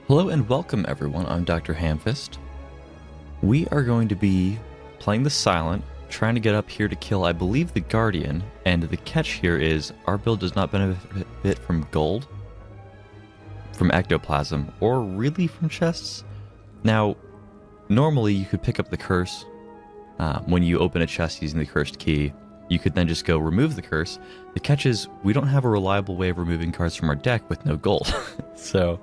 Hello and welcome everyone, I'm DrHamfist. We are going to be playing the Silent, trying to get up here to kill, I believe, the Guardian, and the catch here is our build does not benefit from gold, from ectoplasm, or really from chests. Now, normally you could pick up the curse when you open a chest using the cursed key. You could then just go remove the curse. The catch is we don't have a reliable way of removing cards from our deck with no gold. So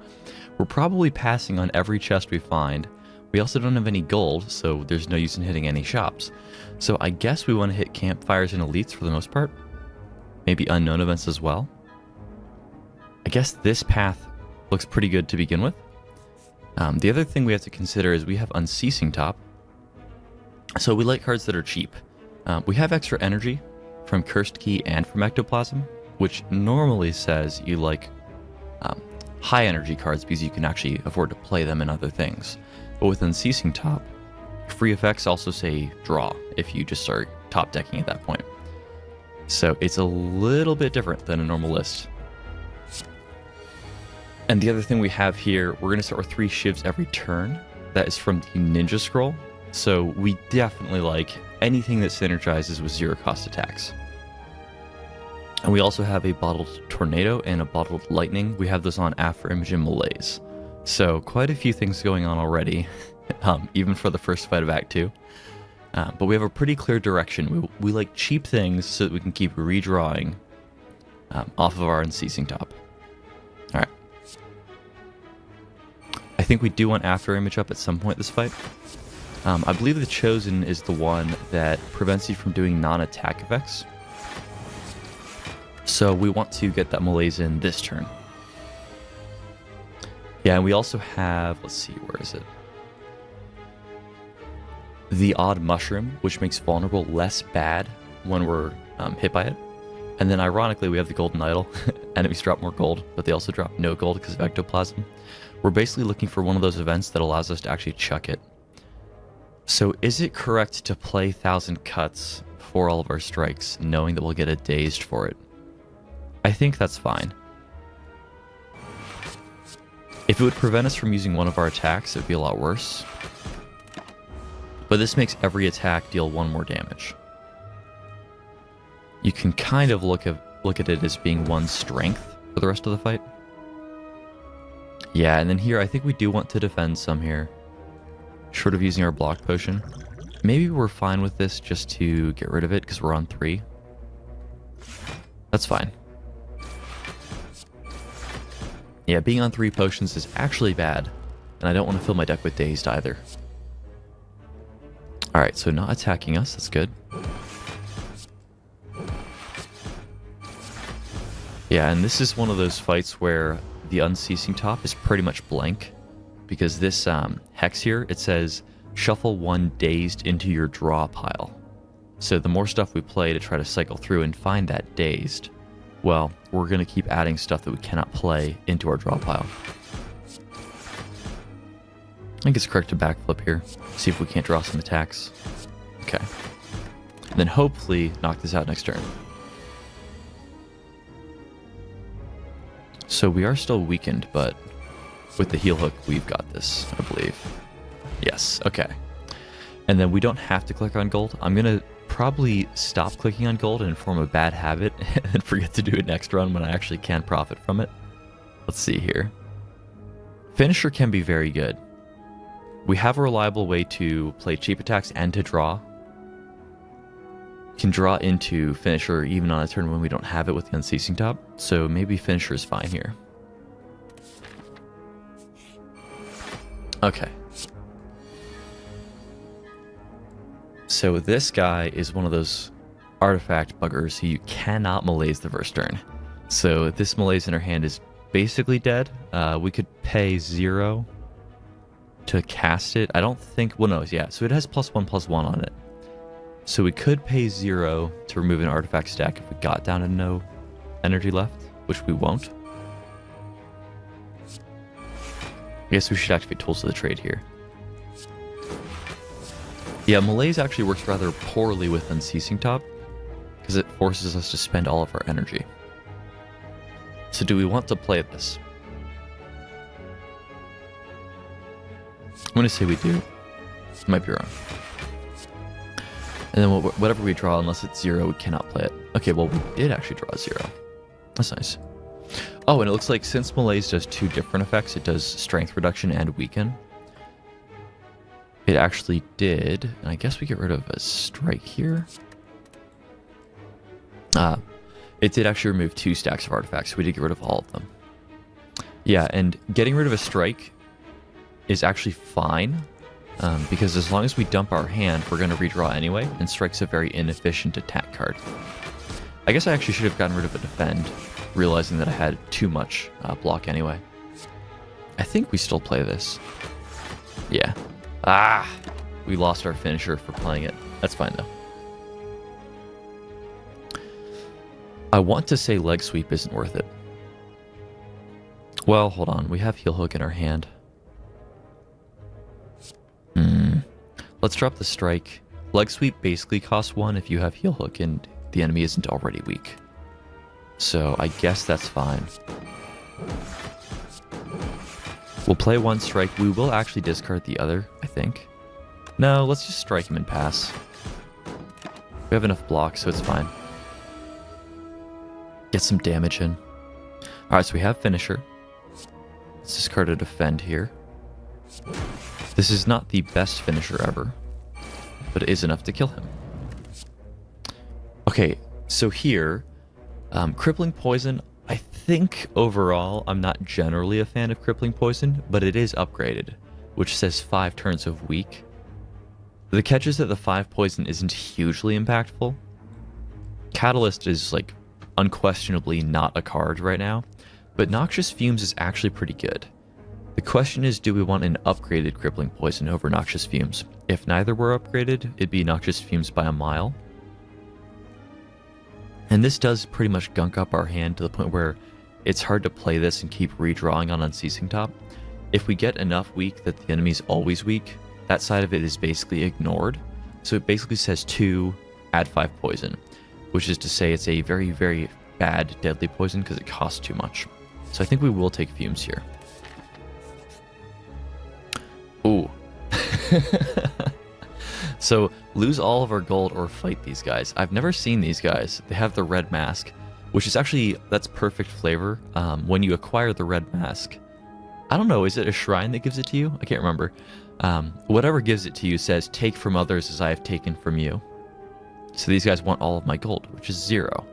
we're probably passing on every chest we find. We also don't have any gold, so there's no use in hitting any shops. So I guess we want to hit campfires and elites for the most part. Maybe unknown events as well. I guess this path looks pretty good to begin with. The other thing we have to consider is we have Unceasing Top. So we like cards that are cheap. We have extra energy from Cursed Key and from Ectoplasm, which normally says you like high energy cards because you can actually afford to play them in other things. But with Unceasing Top, free effects also say draw if you just start top decking at that point. So it's a little bit different than a normal list. And the other thing we have here, we're going to start with 3 shivs every turn. That is from the Ninja Scroll. So we definitely like anything that synergizes with zero cost attacks. And we also have a Bottled Tornado and a Bottled Lightning. We have those on After Image and Malaise. So quite a few things going on already, even for the first fight of Act 2. But we have a pretty clear direction. We like cheap things so that we can keep redrawing off of our Unceasing Top. Alright. I think we do want After Image up at some point this fight. I believe the Chosen is the one that prevents you from doing non-attack effects. So we want to get that Malaise in this turn. Yeah, and we also have, let's see, where is it? The Odd Mushroom, which makes Vulnerable less bad when we're hit by it. And then ironically, we have the Golden Idol. Enemies drop more gold, but they also drop no gold because of Ectoplasm. We're basically looking for one of those events that allows us to actually chuck it. So is it correct to play 1,000 Cuts for all of our strikes, knowing that we'll get a Dazed for it? I think that's fine. If it would prevent us from using one of our attacks, it would be a lot worse. But this makes every attack deal 1 more damage. You can kind of look at it as being 1 strength for the rest of the fight. Yeah, and then here, I think we do want to defend some here. Short of using our block potion. Maybe we're fine with this just to get rid of it because we're on 3. That's fine. Yeah, being on 3 potions is actually bad, and I don't want to fill my deck with Dazed either. Alright, so not attacking us, that's good. Yeah, and this is one of those fights where the Unceasing Top is pretty much blank, because this hex here, it says, shuffle 1 Dazed into your draw pile. So the more stuff we play to try to cycle through and find that Dazed, well, we're going to keep adding stuff that we cannot play into our draw pile. I think it's correct to backflip here. See if we can't draw some attacks. Okay. And then hopefully knock this out next turn. So we are still weakened, but with the heal hook, we've got this, I believe. Yes, okay. And then we don't have to click on gold. I'm going to probably stop clicking on gold and form a bad habit and forget to do it next run when I actually can profit from it. Let's see here. Finisher can be very good. We have a reliable way to play cheap attacks and to draw. Can draw into Finisher even on a turn when we don't have it with the Unceasing Top, so maybe Finisher is fine here. Okay. So this guy is one of those artifact buggers who you cannot Malaise the first turn. So this Malaise in our hand is basically dead. We could pay 0 to cast it. I don't think, well no, yeah, so it has +1/+1 on it. So we could pay 0 to remove an artifact stack if we got down to no energy left, which we won't. I guess we should activate Tools of the Trade here. Yeah, Malaise actually works rather poorly with Unceasing Top, because it forces us to spend all of our energy. So do we want to play this? I'm going to say we do. Might be wrong. And then whatever we draw, unless it's 0, we cannot play it. Okay, well, we did actually draw 0. That's nice. Oh, and it looks like since Malaise does 2 different effects, it does strength reduction and weaken. It actually did, and I guess we get rid of a strike here. It did actually remove 2 stacks of artifacts, so we did get rid of all of them. Yeah, and getting rid of a strike is actually fine, because as long as we dump our hand, we're going to redraw anyway, and strike's a very inefficient attack card. I guess I actually should have gotten rid of a defend, realizing that I had too much block anyway. I think we still play this. Yeah. Ah! We lost our finisher for playing it. That's fine, though. I want to say leg sweep isn't worth it. Well, hold on. We have heel hook in our hand. Let's drop the strike. Leg sweep basically costs 1 if you have heel hook and the enemy isn't already weak. So I guess that's fine. We'll play 1 strike. We will actually discard the other, I think. No, let's just strike him and pass. We have enough blocks, so it's fine. Get some damage in. Alright, so we have finisher. Let's discard a defend here. This is not the best finisher ever, but it is enough to kill him. Okay, so here, crippling poison, I think overall I'm not generally a fan of crippling poison, but it is upgraded, which says 5 turns of weak. The catch is that the 5 poison isn't hugely impactful. Catalyst is like unquestionably not a card right now, but Noxious Fumes is actually pretty good. The question is, do we want an upgraded crippling poison over Noxious Fumes? If neither were upgraded, it'd be Noxious Fumes by a mile. And this does pretty much gunk up our hand to the point where it's hard to play this and keep redrawing on Unceasing Top. If we get enough weak that the enemy's always weak, that side of it is basically ignored. So it basically says 2, add 5 poison, which is to say it's a very, very bad deadly poison because it costs too much. So I think we will take Fumes here. Ooh. So lose all of our gold or fight these guys. I've never seen these guys. They have the red mask, which is actually, that's perfect flavor. When you acquire the red mask, I don't know, is it a shrine that gives it to you? I can't remember. Whatever gives it to you says, take from others as I have taken from you. So these guys want all of my gold, which is 0.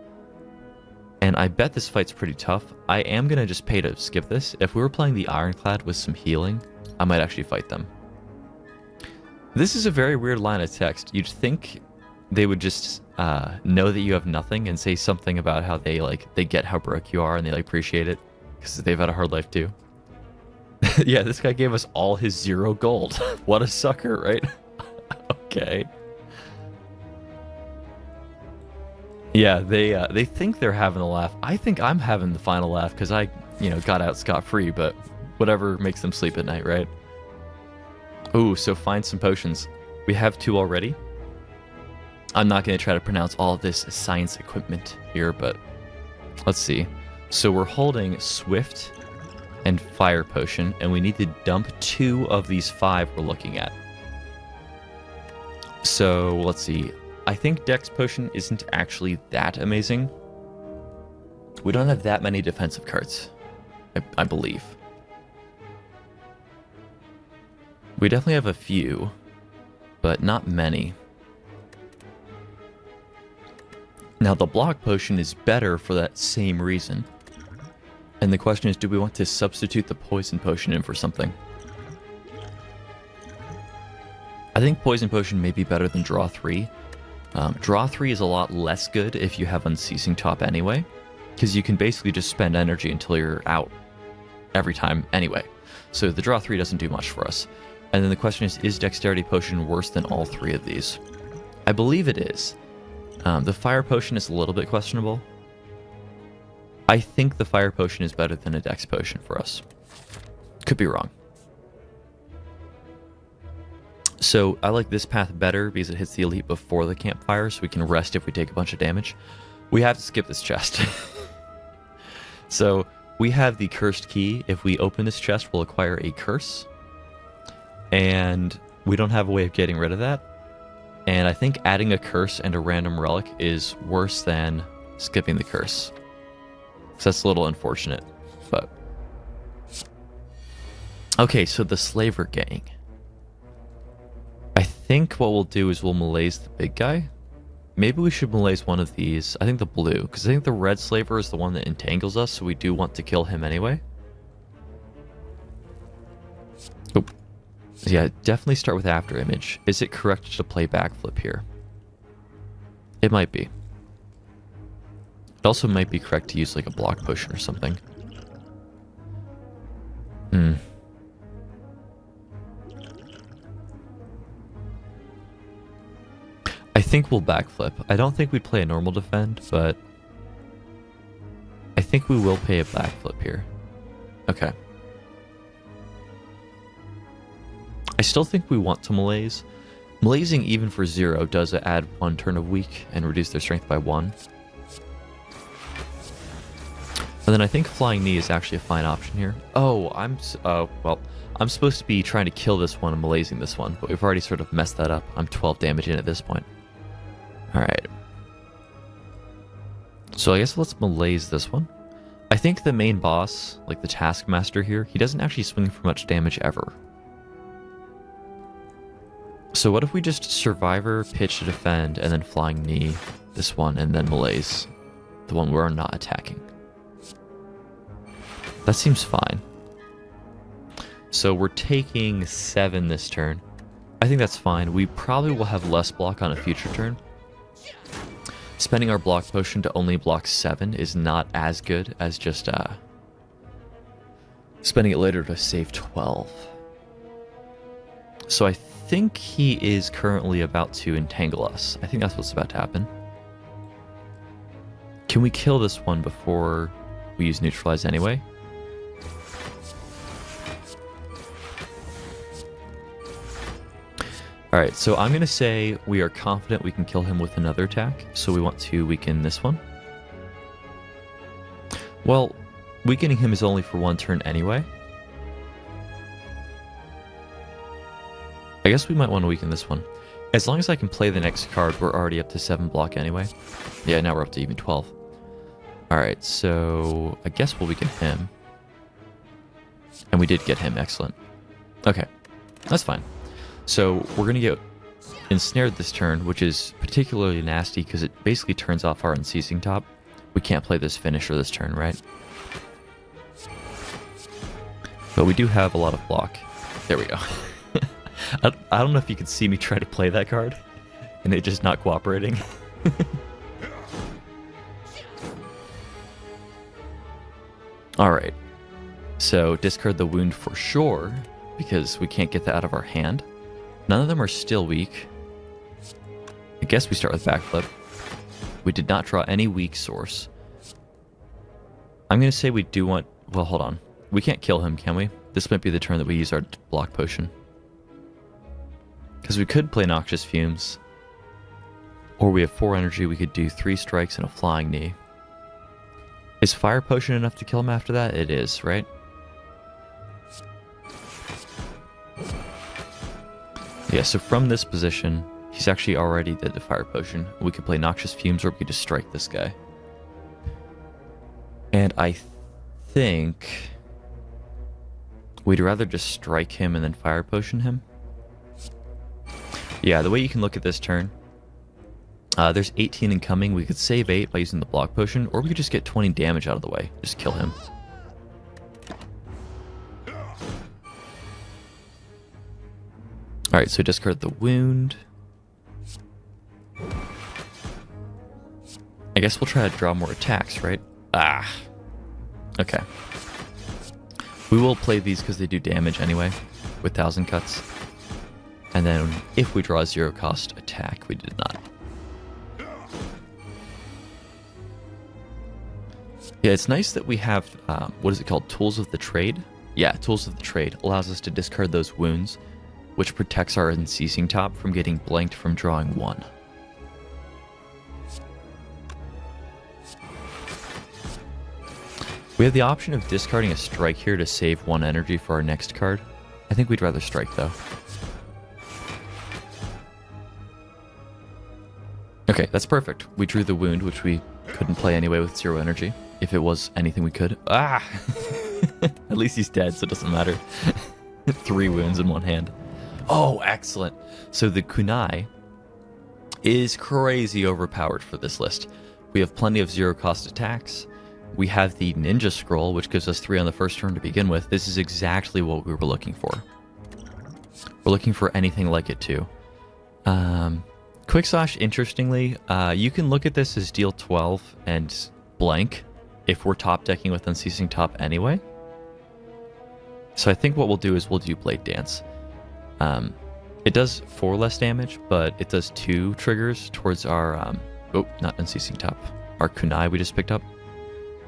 And I bet this fight's pretty tough. I am going to just pay to skip this. If we were playing the Ironclad with some healing, I might actually fight them. This is a very weird line of text. You'd think they would just know that you have nothing and say something about how they get how broke you are and they appreciate it because they've had a hard life too. Yeah, this guy gave us all his 0 gold. What a sucker, right? Okay. Yeah, they think they're having a laugh. I think I'm having the final laugh because I, got out scot-free, but whatever makes them sleep at night, right? Ooh, so find some potions. We have 2 already. I'm not going to try to pronounce all of this science equipment here, but let's see. So we're holding Swift and Fire Potion, and we need to dump 2 of these 5 we're looking at. So let's see. I think Dex Potion isn't actually that amazing. We don't have that many defensive cards, I believe. We definitely have a few, but not many. Now the Block Potion is better for that same reason. And the question is, do we want to substitute the Poison Potion in for something? I think Poison Potion may be better than Draw 3. Draw 3 is a lot less good if you have Unceasing Top anyway, because you can basically just spend energy until you're out every time anyway. So the Draw 3 doesn't do much for us. And then the question is Dexterity Potion worse than all 3 of these? I believe it is. The Fire Potion is a little bit questionable. I think the Fire Potion is better than a Dex Potion for us. Could be wrong. So I like this path better because it hits the elite before the campfire, so we can rest if we take a bunch of damage. We have to skip this chest. So we have the Cursed Key. If we open this chest, we'll acquire a curse. And we don't have a way of getting rid of that. And I think adding a curse and a random relic is worse than skipping the curse. So that's a little unfortunate, but... Okay, so the Slaver Gang. I think what we'll do is we'll malaise the big guy. Maybe we should malaise one of these. I think the blue, because I think the red Slaver is the one that entangles us, so we do want to kill him anyway. Oh. Yeah, definitely start with After Image. Is it correct to play backflip here? It might be. It also might be correct to use like a block potion or something. I think we'll backflip. I don't think we'd play a normal defend, but I think we will play a backflip here. Okay. I still think we want to malaise. Malaising even for 0 does add 1 turn of weak and reduce their strength by 1. And then I think Flying Knee is actually a fine option here. Oh, well, I'm supposed to be trying to kill this one and malaising this one, but we've already sort of messed that up. I'm 12 damage in at this point. Alright. So I guess let's malaise this one. I think the main boss, like the Taskmaster here, he doesn't actually swing for much damage ever. So what if we just Survivor, Pitch to Defend, and then Flying Knee this one, and then malaise the one we're not attacking? That seems fine. So we're taking 7 this turn. I think that's fine. We probably will have less block on a future turn. Spending our block potion to only block 7 is not as good as just spending it later to save 12. So I think he is currently about to entangle us. I think that's what's about to happen. Can we kill this one before we use Neutralize anyway? Alright, so I'm going to say we are confident we can kill him with another attack, so we want to weaken this one. Well, weakening him is only for 1 turn anyway. I guess we might want to weaken this one. As long as I can play the next card, we're already up to 7 block anyway. Yeah, now we're up to even 12. Alright, so I guess we'll weaken him. And we did get him, excellent. Okay, that's fine. So we're going to get ensnared this turn, which is particularly nasty because it basically turns off our Unceasing Top. We can't play this finisher this turn, right? But we do have a lot of block. There we go. I don't know if you can see me try to play that card, and it just not cooperating. Alright. So discard the wound for sure, because we can't get that out of our hand. None of them are still weak. I guess we start with backflip. We did not draw any weak source. I'm going to say we do want... Well, hold on. We can't kill him, can we? This might be the turn that we use our block potion. Because we could play Noxious Fumes. Or we have 4 energy, we could do 3 strikes and a Flying Knee. Is Fire Potion enough to kill him after that? It is, right? Yeah, so from this position, he's actually already did the Fire Potion. We could play Noxious Fumes or we could just strike this guy. And I think we'd rather just strike him and then Fire Potion him. Yeah, the way you can look at this turn, there's 18 incoming. We could save 8 by using the block potion, or we could just get 20 damage out of the way. Just kill him. Alright, so discard the wound. I guess we'll try to draw more attacks, right? Ah. Okay. We will play these because they do damage anyway, with 1000 cuts. And then if we draw a 0 cost attack, we did not. Yeah, it's nice that we have, what is it called? Tools of the Trade? Yeah, Tools of the Trade allows us to discard those wounds, which protects our Unceasing Top from getting blanked from drawing 1. We have the option of discarding a strike here to save 1 energy for our next card. I think we'd rather strike, though. Okay, that's perfect. We drew the wound, which we couldn't play anyway with 0 energy. If it was anything we could. Ah! At least he's dead, so it doesn't matter. 3 wounds in one hand. Oh, excellent. So the kunai is crazy overpowered for this list. We have plenty of 0-cost attacks. We have the ninja scroll, which gives us 3 on the first turn to begin with. This is exactly what we were looking for. We're looking for anything like it too. Quick Slash, interestingly, you can look at this as deal 12 and blank if we're top decking with Unceasing Top anyway. So I think what we'll do is we'll do Blade Dance. It does 4 less damage, but it does 2 triggers towards our, oh, not Unceasing Top, our kunai we just picked up.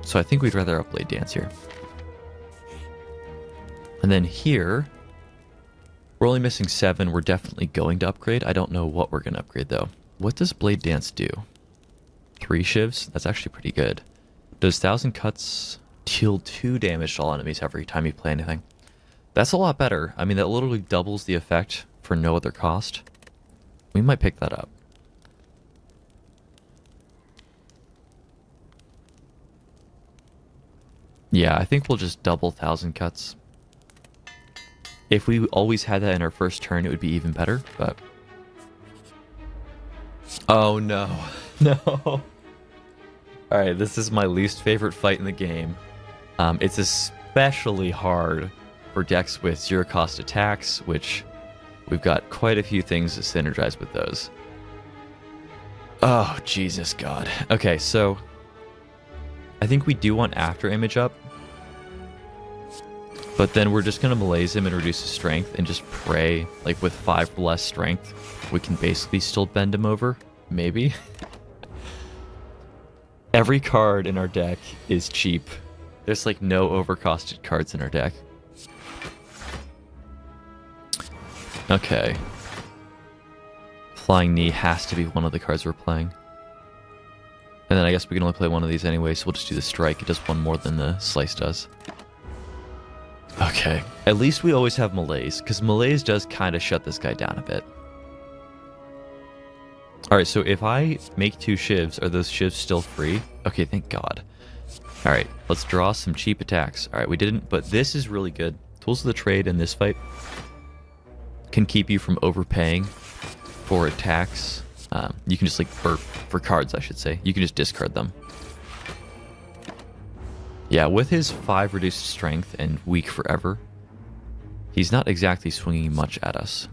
So I think we'd rather up Blade Dance here. And then here, we're only missing 7. We're definitely going to upgrade. I don't know what we're going to upgrade, though. What does Blade Dance do? 3 shivs? That's actually pretty good. Does 1,000 cuts deal 2 damage to all enemies every time you play anything? That's a lot better. I mean, that literally doubles the effect for no other cost. We might pick that up. Yeah, I think we'll just double 1,000 cuts. If we always had that in our first turn, it would be even better, but... Oh, no. No. Alright, this is my least favorite fight in the game. It's especially hard for decks with 0-cost attacks, which we've got quite a few things to synergize with those. Oh, Jesus God. Okay, so... I think we do want After Image up. But then we're just going to malaise him and reduce his strength and just pray, like with 5 less strength, we can basically still bend him over. Maybe. Every card in our deck is cheap. There's like no overcosted cards in our deck. Okay. Flying Knee has to be one of the cards we're playing. And then I guess we can only play one of these anyway, so we'll just do the Strike. It does 1 more than the Slice does. Okay. At least we always have Malaise, because Malaise does kind of shut this guy down a bit. Alright, so if I make 2 shivs, are those shivs still free? Okay, thank God. Alright, let's draw some cheap attacks. Alright, we didn't, but this is really good. Tools of the Trade in this fight can keep you from overpaying for attacks. You can just like, for cards, I should say. You can just discard them. Yeah, with his 5 reduced strength and weak forever, he's not exactly swinging much at us.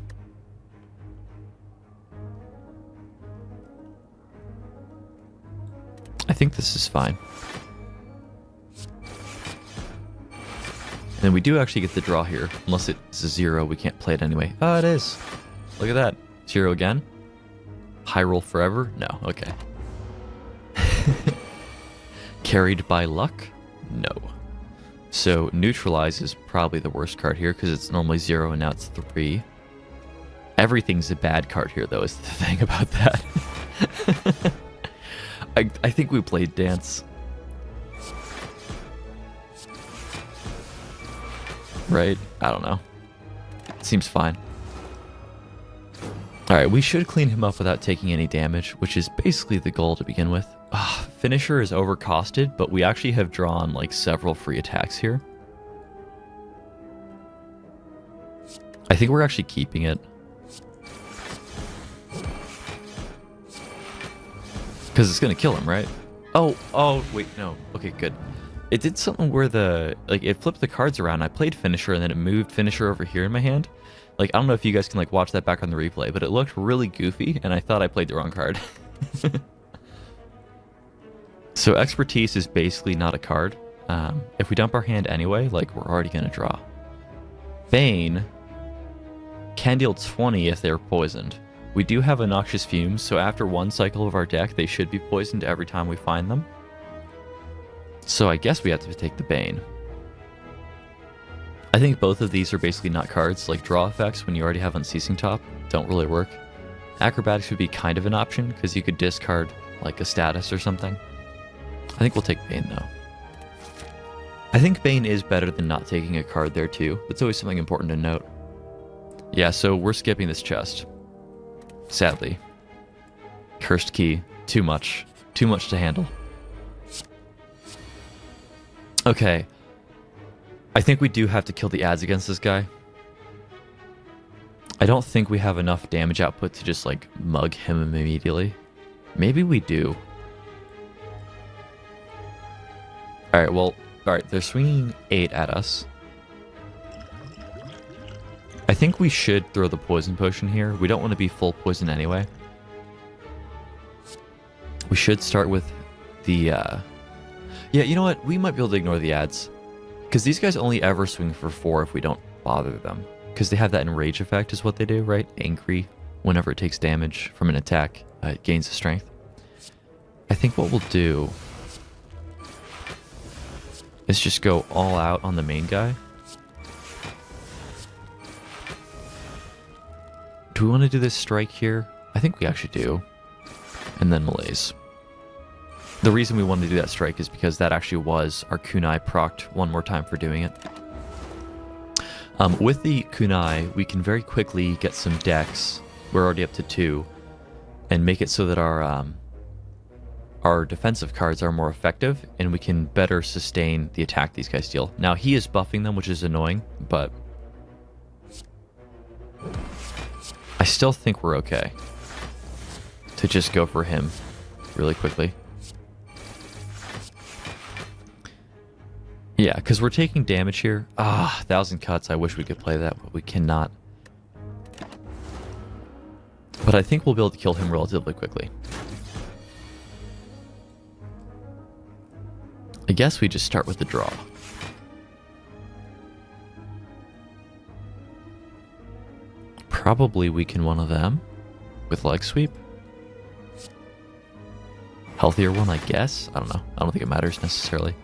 I think this is fine. And then we do actually get the draw here. Unless it's a 0, we can't play it anyway. Oh, it is. Look at that. 0 again. High roll forever? No, okay. Carried by luck? No. So Neutralize is probably the worst card here because it's normally 0 and now it's 3. Everything's a bad card here though, is the thing about that. I think we played Dance. Right? I don't know. Seems fine. Alright, we should clean him up without taking any damage, which is basically the goal to begin with. Finisher is overcosted, but we actually have drawn like several free attacks here. I think we're actually keeping it. Because it's going to kill him, right? Oh, wait, no. Okay, good. It did something where it flipped the cards around. I played Finisher and then it moved Finisher over here in my hand. Like, I don't know if you guys can like watch that back on the replay, but it looked really goofy and I thought I played the wrong card. So Expertise is basically not a card. If we dump our hand anyway, like we're already going to draw. Bane can deal 20 if they're poisoned. We do have a Noxious Fumes, so after 1 cycle of our deck, they should be poisoned every time we find them. So I guess we have to take the Bane. I think both of these are basically not cards, like draw effects when you already have Unceasing Top don't really work. Acrobatics would be kind of an option, because you could discard like a status or something. I think we'll take Bane though. I think Bane is better than not taking a card there too. That's always something important to note. Yeah, so we're skipping this chest. Sadly. Cursed key. Too much. Too much to handle. Okay. I think we do have to kill the ads against this guy. I don't think we have enough damage output to just, like, mug him immediately. Maybe we do. Alright, well, alright, they're swinging 8 at us. I think we should throw the poison potion here. We don't want to be full poison anyway. We should start with the, Yeah, you know what? We might be able to ignore the ads. Because these guys only ever swing for 4 if we don't bother them. Because they have that enrage effect is what they do, right? Angry. Whenever it takes damage from an attack, it gains the strength. I think what we'll do is just go all out on the main guy. Do we want to do this strike here? I think we actually do. And then malaise. The reason we wanted to do that strike is because that actually was our kunai procced one more time for doing it. With the kunai, we can very quickly get some decks. We're already up to 2. And make it so that our defensive cards are more effective, and we can better sustain the attack these guys deal. Now, he is buffing them, which is annoying, but I still think we're okay to just go for him really quickly. Yeah, because we're taking damage here. 1,000 cuts. I wish we could play that, but we cannot. But I think we'll be able to kill him relatively quickly. I guess we just start with the draw. Probably weaken one of them with leg sweep. Healthier one, I guess. I don't know. I don't think it matters necessarily.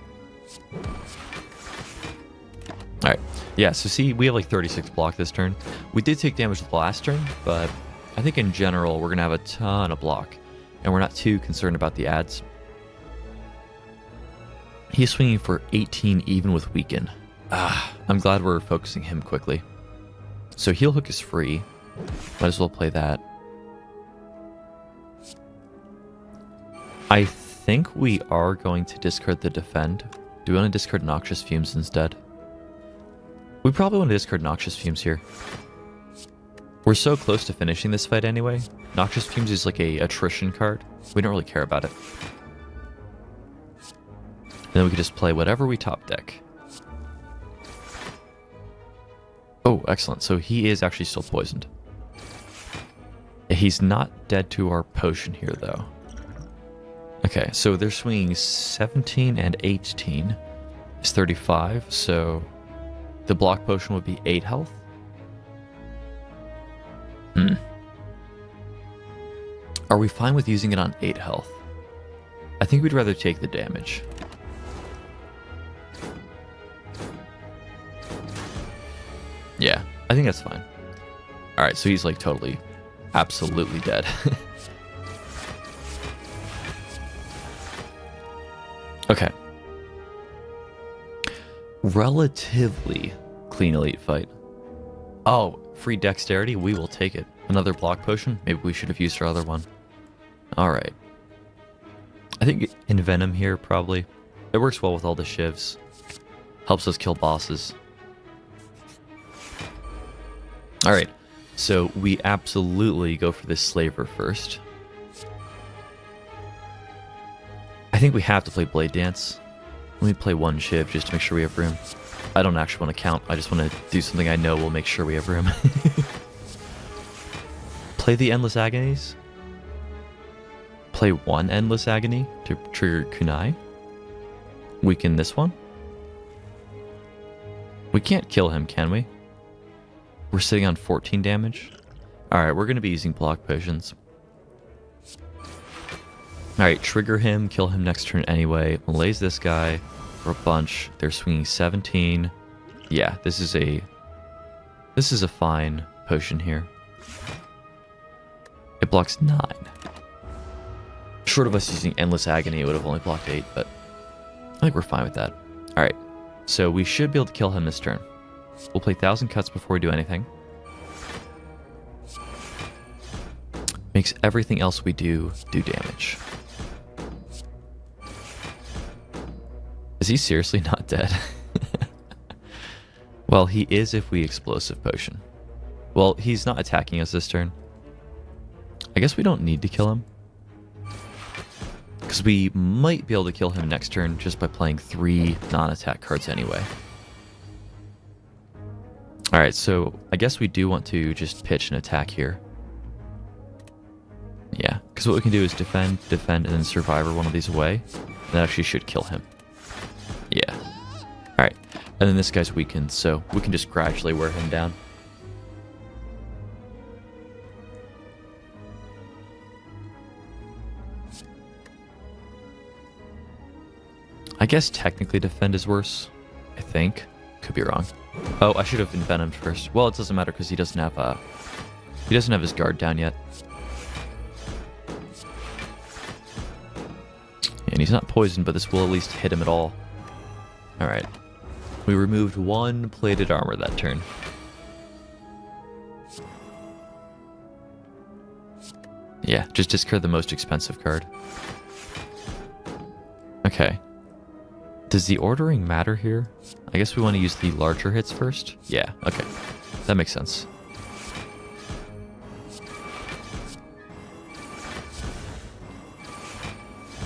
Alright. Yeah, so see, we have like 36 block this turn. We did take damage the last turn, but I think in general we're going to have a ton of block. And we're not too concerned about the ads. He's swinging for 18 even with weaken. I'm glad we're focusing him quickly. So heal hook is free. Might as well play that. I think we are going to discard the defend. Do we want to discard Noxious Fumes instead? We probably want to discard Noxious Fumes here. We're so close to finishing this fight anyway. Noxious Fumes is like a attrition card. We don't really care about it. And then we can just play whatever we top deck. Oh, excellent. So he is actually still poisoned. He's not dead to our potion here, though. Okay, so they're swinging 17 and 18. It's 35, so the block potion would be 8 health. Are we fine with using it on 8 health? I think we'd rather take the damage. Yeah, I think that's fine. Alright, so he's like totally, absolutely dead. Okay. Relatively clean elite fight. Oh, free dexterity? We will take it. Another block potion? Maybe we should have used our other one. Alright. I think Envenom here, probably. It works well with all the shivs. Helps us kill bosses. Alright, so we absolutely go for this slaver first. I think we have to play Blade Dance. Let me play one shiv just to make sure we have room. I don't actually want to count, I just want to do something I know will make sure we have room. Play the Endless Agonies. Play one Endless Agony to trigger Kunai. Weaken this one. We can't kill him, can we? We're sitting on 14 damage. Alright, we're going to be using block potions. Alright, trigger him, kill him next turn anyway. Malaise this guy for a bunch. They're swinging 17. Yeah, this is a fine potion here. It blocks 9. Short of us using Endless Agony, it would have only blocked 8, but I think we're fine with that. Alright, so we should be able to kill him this turn. We'll play 1,000 cuts before we do anything. Makes everything else we do damage. Is he seriously not dead? Well, he is if we explosive potion. Well, he's not attacking us this turn. I guess we don't need to kill him. Because we might be able to kill him next turn just by playing 3 non-attack cards anyway. Alright, so I guess we do want to just pitch an attack here. Yeah, because what we can do is defend, and then survivor one of these away. That actually should kill him. Yeah. Alright, and then this guy's weakened, so we can just gradually wear him down. I guess technically defend is worse. I think. Could be wrong. Oh, I should have envenomed first. Well, it doesn't matter because he doesn't have his guard down yet. And he's not poisoned, but this will at least hit him at all. Alright. We removed 1 plated armor that turn. Yeah, just discard the most expensive card. Okay. Does the ordering matter here? I guess we want to use the larger hits first? Yeah, okay. That makes sense.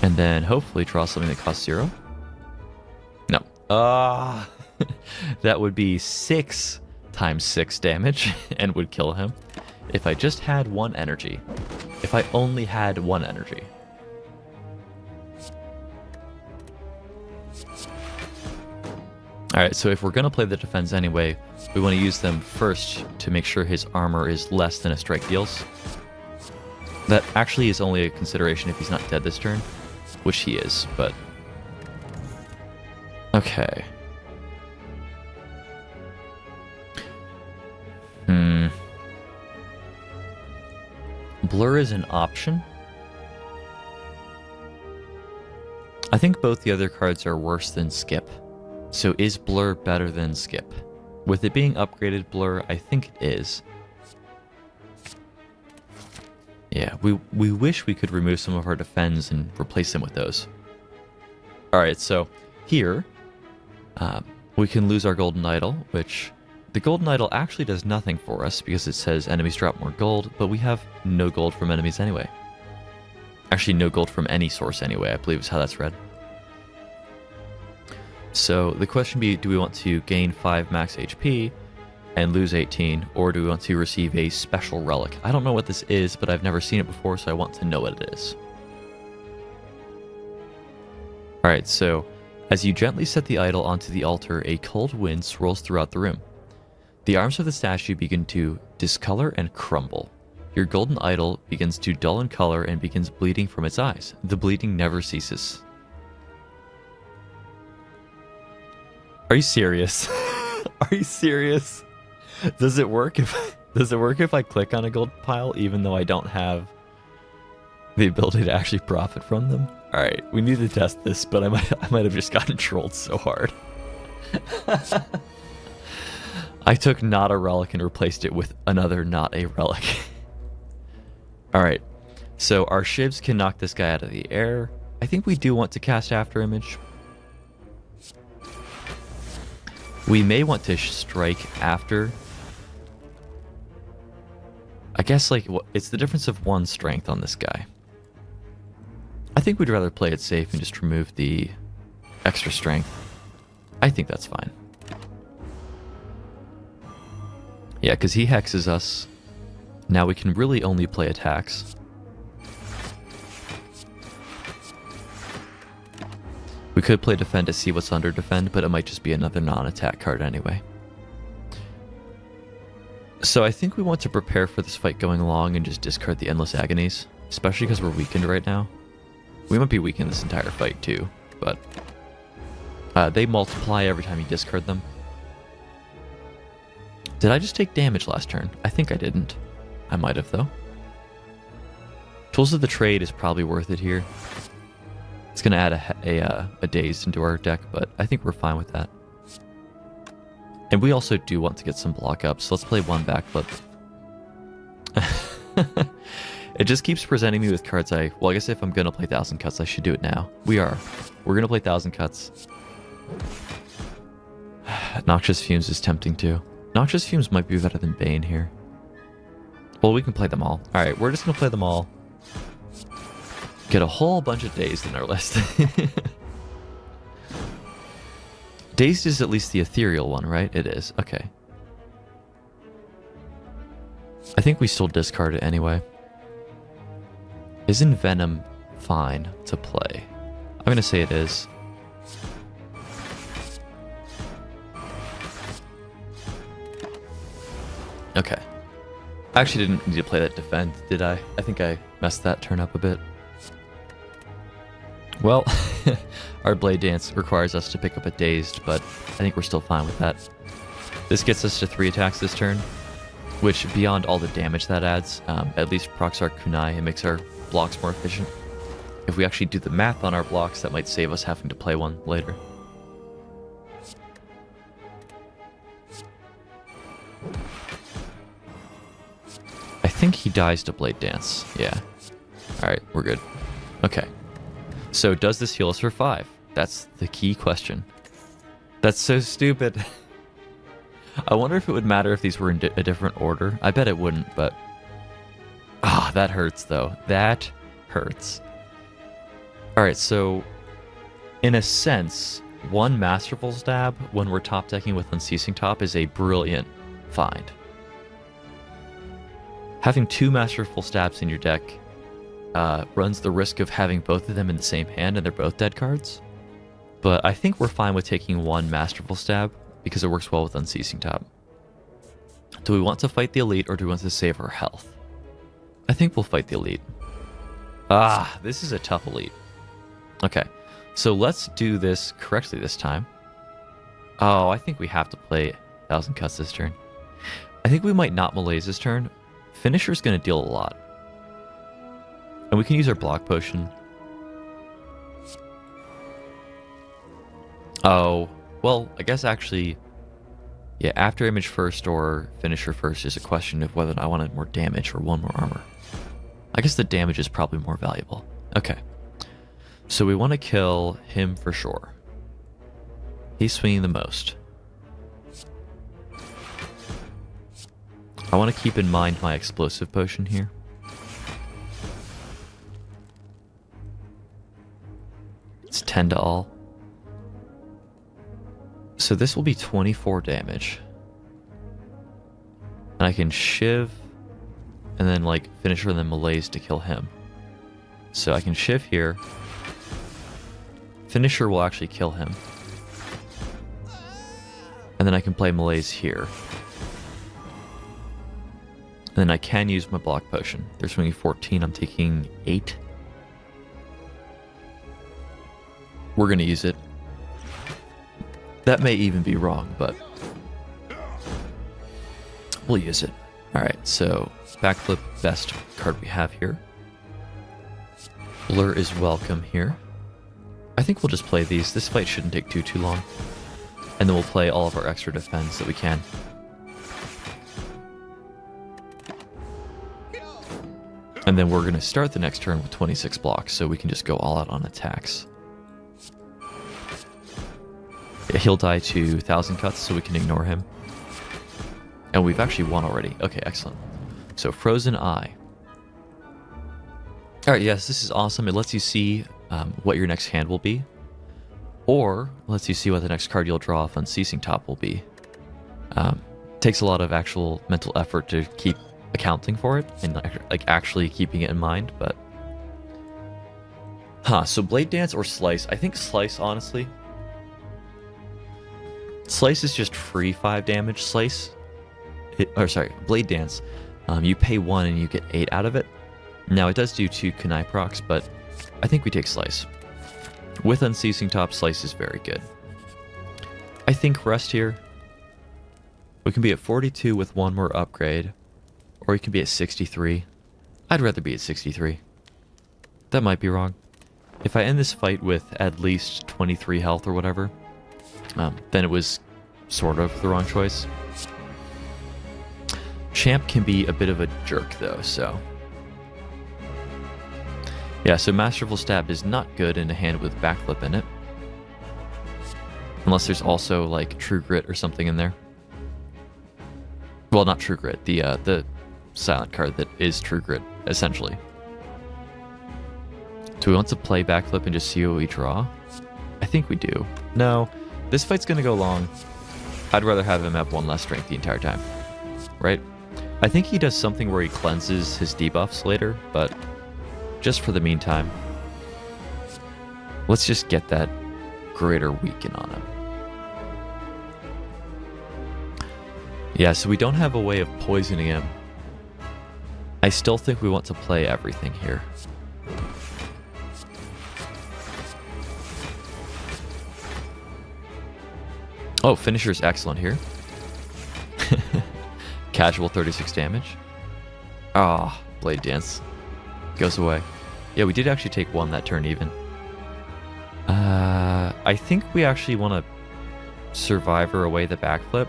And then hopefully draw something that costs 0. No. That would be 6 times 6 damage and would kill him. If I just had 1 energy. If I only had 1 energy. Alright, so if we're going to play the defense anyway, we want to use them first to make sure his armor is less than a strike deals. That actually is only a consideration if he's not dead this turn, which he is, but... Okay. Blur is an option. I think both the other cards are worse than Skip. So is Blur better than Skip? With it being upgraded Blur, I think it is. Yeah, we wish we could remove some of our defense and replace them with those. Alright, so here, we can lose our Golden Idol, which the Golden Idol actually does nothing for us because it says enemies drop more gold, but we have no gold from enemies anyway. Actually, no gold from any source anyway, I believe is how that's read. So the question be, do we want to gain 5 max HP and lose 18, or do we want to receive a special relic? I don't know what this is, but I've never seen it before, so I want to know what it is. Alright, so as you gently set the idol onto the altar, a cold wind swirls throughout the room. The arms of the statue begin to discolor and crumble. Your golden idol begins to dull in color and begins bleeding from its eyes. The bleeding never ceases. Are you serious? Are you serious? Does it work if I click on a gold pile even though I don't have the ability to actually profit from them? All right, we need to test this, but I might have just gotten trolled so hard. I took not a relic and replaced it with another not a relic. All right, so our shivs can knock this guy out of the air. I think we do want to cast After Image. We may want to strike after. I guess like it's the difference of 1 strength on this guy. I think we'd rather play it safe and just remove the extra strength. I think that's fine. Yeah, because he hexes us. Now we can really only play attacks. We could play defend to see what's under defend, but it might just be another non-attack card anyway. So I think we want to prepare for this fight going along and just discard the Endless Agonies, especially because we're weakened right now. We might be weakened this entire fight too, but they multiply every time you discard them. Did I just take damage last turn? I think I didn't. I might have though. Tools of the Trade is probably worth it here. It's going to add a dazed into our deck, but I think we're fine with that. And we also do want to get some block up, so let's play 1 backflip. It just keeps presenting me with cards well, I guess if I'm going to play 1,000 Cuts, I should do it now. We're going to play 1,000 Cuts. Noxious Fumes is tempting too. Noxious Fumes might be better than Bane here. Well, we can play them all. Alright, we're just going to play them all. Get a whole bunch of Dazed in our list. Dazed is at least the ethereal one, right? It is. Okay. I think we still discard it anyway. Isn't Venom fine to play? I'm going to say it is. Okay. I actually didn't need to play that defend, did I? I think I messed that turn up a bit. Well, our Blade Dance requires us to pick up a Dazed, but I think we're still fine with that. This gets us to 3 attacks this turn, which beyond all the damage that adds, at least procs our Kunai and makes our blocks more efficient. If we actually do the math on our blocks, that might save us having to play one later. I think he dies to Blade Dance. Yeah. Alright, we're good. Okay. So does this heal us for 5? That's the key question. That's so stupid. I wonder if it would matter if these were in a different order. I bet it wouldn't, but... Ah, that hurts, though. That hurts. Alright, so... in a sense, 1 Masterful Stab when we're top decking with Unceasing Top is a brilliant find. Having 2 Masterful Stabs in your deck runs the risk of having both of them in the same hand and they're both dead cards. But I think we're fine with taking 1 Masterful Stab because it works well with Unceasing Top. Do we want to fight the Elite or do we want to save our health? I think we'll fight the Elite. Ah, this is a tough Elite. Okay, so let's do this correctly this time. Oh, I think we have to play 1,000 Cuts this turn. I think we might not malaise this turn. Finisher's going to deal a lot. And we can use our block potion. Oh, well, I guess actually, yeah, after image first or finisher first is a question of whether I wanted more damage or 1 more armor. I guess the damage is probably more valuable. Okay. So we want to kill him for sure. He's swinging the most. I want to keep in mind my explosive potion here. It's 10 to all. So this will be 24 damage. And I can Shiv and then like Finisher and then Malaise to kill him. So I can Shiv here. Finisher will actually kill him. And then I can play Malaise here. And then I can use my block potion. They're swinging 14, I'm taking 8. We're going to use it. That may even be wrong, but we'll use it. Alright, so backflip, best card we have here. Blur is welcome here. I think we'll just play these. This fight shouldn't take too long. And then we'll play all of our extra defense that we can. And then we're going to start the next turn with 26 blocks, so we can just go all out on attacks. He'll die to 1,000 Cuts, so we can ignore him. And we've actually won already. Okay, excellent. So Frozen Eye. Alright, yes, this is awesome. It lets you see what your next hand will be. Or lets you see what the next card you'll draw off Unceasing Top will be. Takes a lot of actual mental effort to keep accounting for it and like actually keeping it in mind, but so Blade Dance or Slice. I think Slice, honestly. Slice is just free 5 damage. Slice Blade Dance, you pay 1 and you get 8 out of it. Now it does do 2 Kunai procs, but I think we take Slice. With Unceasing Top, Slice is very good. I think Rest here. We can be at 42 with 1 more upgrade. Or you can be at 63. I'd rather be at 63. That might be wrong. If I end this fight with at least 23 health or whatever, then it was sort of the wrong choice. Champ can be a bit of a jerk though, so Yeah, so Masterful Stab is not good in a hand with backflip in it. Unless there's also, like, True Grit or something in there. Well, not True Grit, the silent card that is True Grit, essentially. Do we want to play backflip and just see what we draw? I think we do. No, this fight's gonna go long. I'd rather have him have one less strength the entire time. Right? I think he does something where he cleanses his debuffs later, but just for the meantime, let's just get that greater weaken on him. Yeah, so we don't have a way of poisoning him. I still think we want to play everything here. Oh, finisher's excellent here. Casual 36 damage. Ah, Blade Dance. Goes away. Yeah, we did actually take one that turn even. I think we actually want to Survivor away the backflip.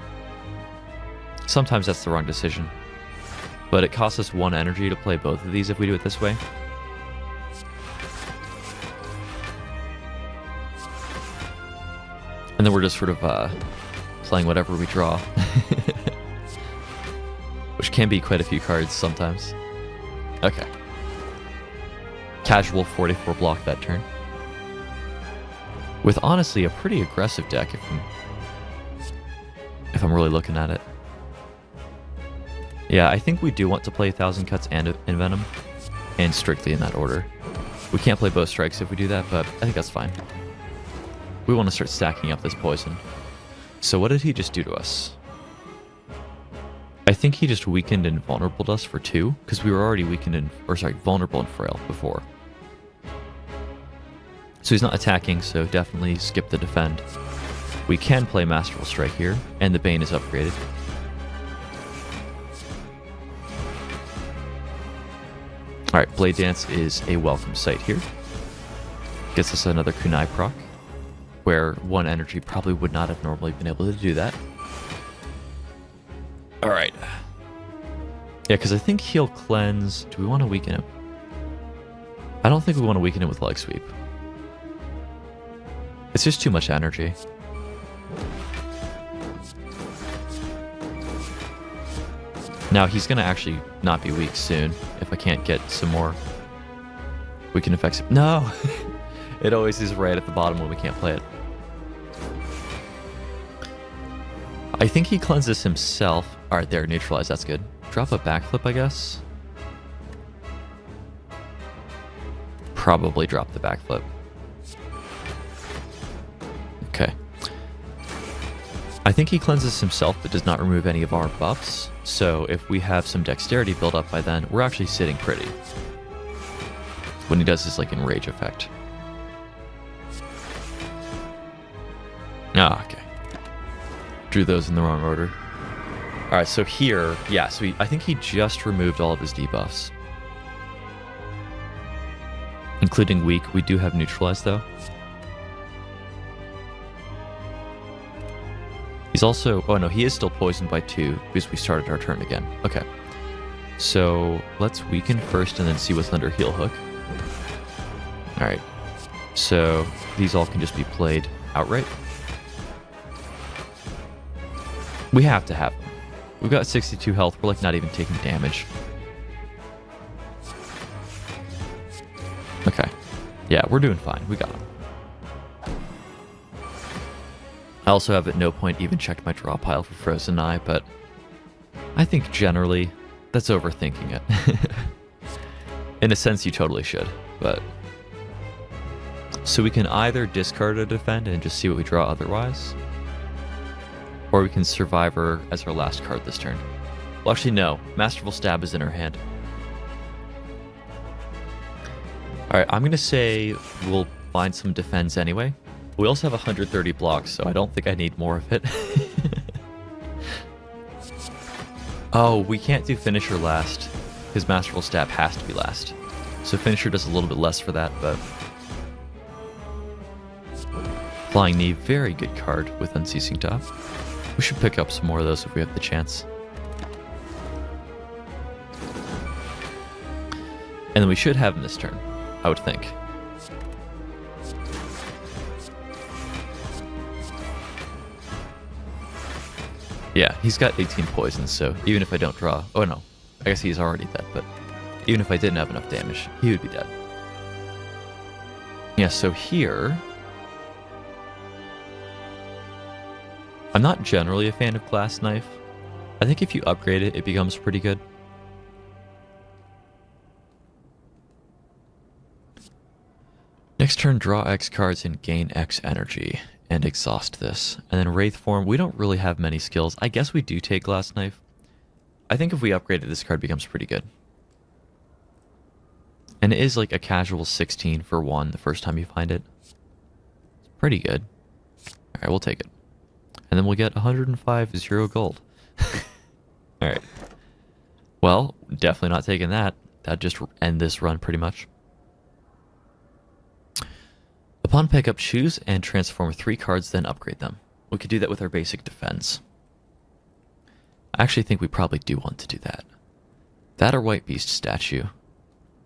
Sometimes that's the wrong decision. But it costs us 1 energy to play both of these if we do it this way. And then we're just sort of playing whatever we draw. Which can be quite a few cards sometimes. Okay. Casual 44 block that turn. With honestly a pretty aggressive deck if I'm really looking at it. Yeah, I think we do want to play 1000 Cuts and Envenom, and strictly in that order. We can't play both strikes if we do that, but I think that's fine. We want to start stacking up this poison. So what did he just do to us? I think he just weakened and vulnerable us for 2, because we were already weakened and, vulnerable and frail before. So he's not attacking, so definitely skip the defend. We can play Masterful Strike here, and the Bane is upgraded. Alright, Blade Dance is a welcome sight here. Gets us another Kunai proc, where 1 energy probably would not have normally been able to do that. Alright. Yeah, because I think he'll cleanse... Do we want to weaken him? I don't think we want to weaken him with Leg Sweep. It's just too much energy. Now, he's going to actually not be weak soon if I can't get some more weaken effects. No! It always is right at the bottom when we can't play it. I think he cleanses himself. Alright, there, neutralize, that's good. Drop a backflip, I guess. Probably drop the backflip. Okay. I think he cleanses himself but does not remove any of our buffs. So if we have some dexterity build up by then, we're actually sitting pretty. When he does his like enrage effect. Ah, okay. Drew those in the wrong order. Alright, so here, yeah, so I think he just removed all of his debuffs. Including weak. We do have neutralize though. He's also... Oh no, he is still poisoned by 2 because we started our turn again. Okay. So let's weaken first and then see what's under Heel Hook. Alright. So these all can just be played outright. We have to have them. We've got 62 health. We're like not even taking damage. Okay. Yeah, we're doing fine. We got them. I also have at no point even checked my draw pile for Frozen Eye, but I think generally that's overthinking it. In a sense, you totally should, but... So we can either discard a defend and just see what we draw otherwise, or we can Survivor as our last card this turn. Well, actually, no. Masterful Stab is in our hand. Alright, I'm going to say we'll find some defense anyway. We also have 130 blocks, so I don't think I need more of it. Oh, we can't do Finisher last, because Masterful Stab has to be last. So Finisher does a little bit less for that, but... Flying Knee, very good card with Unceasing Top. We should pick up some more of those if we have the chance. And then we should have him this turn. I would think. Yeah, he's got 18 poisons, so even if I don't draw... Oh no, I guess he's already dead, but even if I didn't have enough damage, he would be dead. Yeah, so here... I'm not generally a fan of Glass Knife. I think if you upgrade it, it becomes pretty good. Next turn, draw X cards and gain X energy, and exhaust this. And then Wraith Form, we don't really have many skills. I guess we do take Glass Knife. I think if we upgrade it, this card becomes pretty good. And it is like a casual 16 for 1 the first time you find it. It's pretty good. Alright, we'll take it. And then we'll get 105 0 gold. Alright. Well, definitely not taking that. That'd just end this run pretty much. Upon pickup, choose and transform 3 cards, then upgrade them. We could do that with our basic defense. I actually think we probably do want to do that. That or White Beast statue.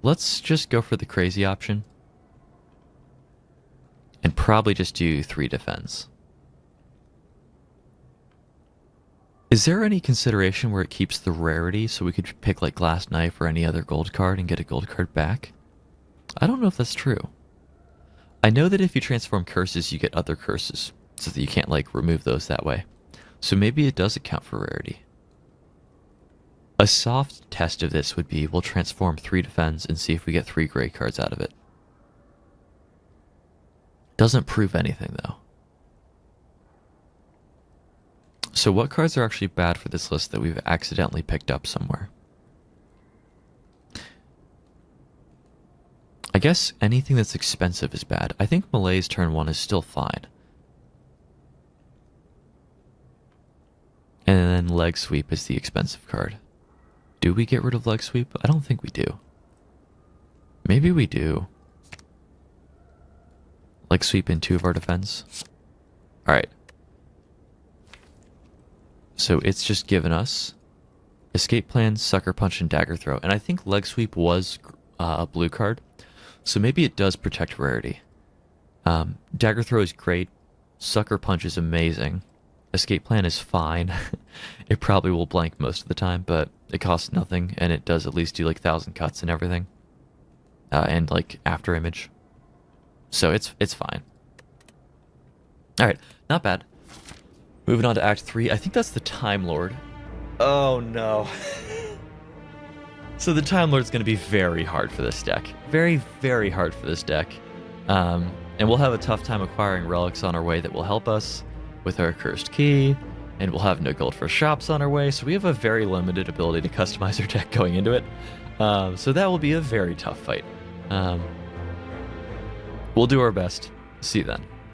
Let's just go for the crazy option. And probably just do 3 defense. Is there any consideration where it keeps the rarity so we could pick like Glass Knife or any other gold card and get a gold card back? I don't know if that's true. I know that if you transform curses, you get other curses, so that you can't like remove those that way. So maybe it does account for rarity. A soft test of this would be we'll transform 3 defense and see if we get 3 gray cards out of it. Doesn't prove anything though. So what cards are actually bad for this list that we've accidentally picked up somewhere? I guess anything that's expensive is bad. I think Malay's turn 1 is still fine. And then Leg Sweep is the expensive card. Do we get rid of Leg Sweep? I don't think we do. Maybe we do. Leg Sweep in 2 of our defense. Alright. So it's just given us Escape Plan, Sucker Punch, and Dagger Throw. And I think Leg Sweep was a blue card. So maybe it does protect rarity. Dagger Throw is great. Sucker Punch is amazing. Escape Plan is fine. It probably will blank most of the time, but it costs nothing, and it does at least do like 1,000 cuts and everything. And like after image. So it's fine. Alright, not bad. Moving on to Act 3. I think that's the Time Lord. Oh no. So the Time Lord's going to be very hard for this deck. Very, very hard for this deck. And we'll have a tough time acquiring relics on our way that will help us with our Cursed Key. And we'll have no gold for shops on our way. So we have a very limited ability to customize our deck going into it. So that will be a very tough fight. We'll do our best. See you then.